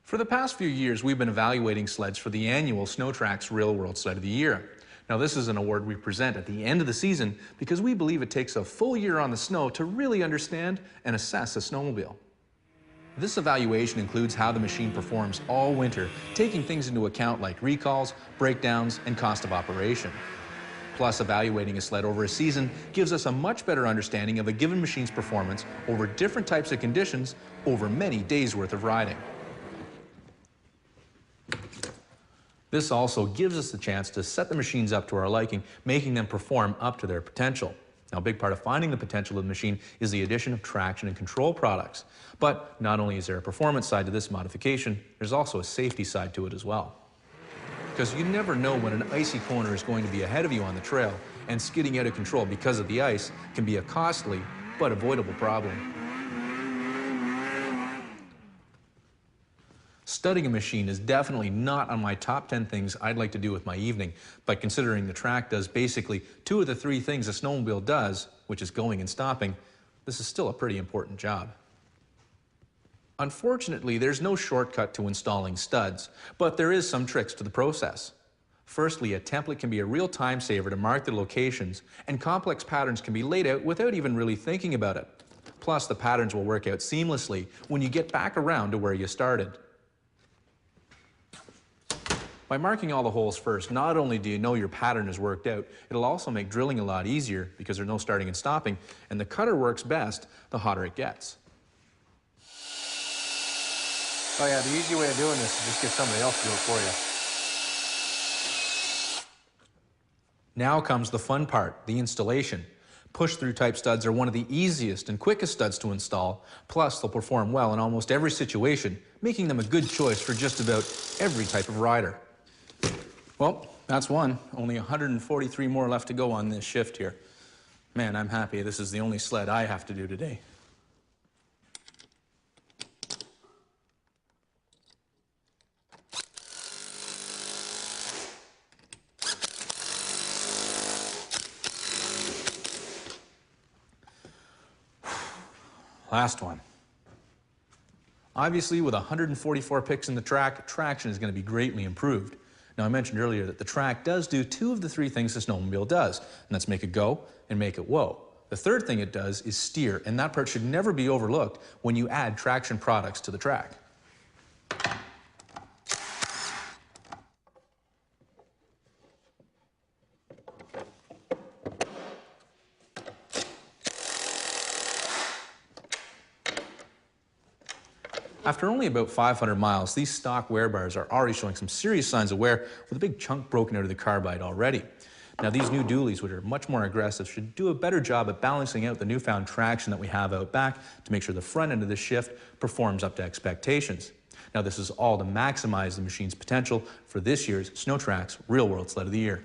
For the past few years, we've been evaluating sleds for the annual SnowTrack's Real World Sled of the Year. Now, this is an award we present at the end of the season because we believe it takes a full year on the snow to really understand and assess a snowmobile. This evaluation includes how the machine performs all winter, taking things into account like recalls, breakdowns, and cost of operation. Plus, evaluating a sled over a season gives us a much better understanding of a given machine's performance over different types of conditions over many days' worth of riding. This also gives us the chance to set the machines up to our liking, making them perform up to their potential. Now, a big part of finding the potential of the machine is the addition of traction and control products. But not only is there a performance side to this modification, there's also a safety side to it as well. Because you never know when an icy corner is going to be ahead of you on the trail, and skidding out of control because of the ice can be a costly but avoidable problem. Studying a machine is definitely not on my top 10 things I'd like to do with my evening, but considering the track does basically 2 of the 3 things a snowmobile does, which is going and stopping, this is still a pretty important job. Unfortunately, there's no shortcut to installing studs, but there is some tricks to the process. Firstly, a template can be a real time saver to mark the locations, and complex patterns can be laid out without even really thinking about it. Plus, the patterns will work out seamlessly when you get back around to where you started. By marking all the holes first, not only do you know your pattern is worked out, it'll also make drilling a lot easier because there's no starting and stopping, and the cutter works best the hotter it gets. Oh yeah, the easy way of doing this is just get somebody else to do it for you. Now comes the fun part, the installation. Push-through type studs are one of the easiest and quickest studs to install, plus they'll perform well in almost every situation, making them a good choice for just about every type of rider. Well, that's one. Only 143 more left to go on this shift here. Man, I'm happy this is the only sled I have to do today. Last one. Obviously, with 144 picks in the track, traction is going to be greatly improved. Now, I mentioned earlier that the track does do 2 of the 3 things the snowmobile does, and that's make it go and make it whoa. The third thing it does is steer, and that part should never be overlooked when you add traction products to the track. After only about 500 miles, these stock wear bars are already showing some serious signs of wear, with a big chunk broken out of the carbide already. Now, these new dualies, which are much more aggressive, should do a better job at balancing out the newfound traction that we have out back to make sure the front end of the shift performs up to expectations. Now, this is all to maximize the machine's potential for this year's SnowTrack's Real World Sled of the Year.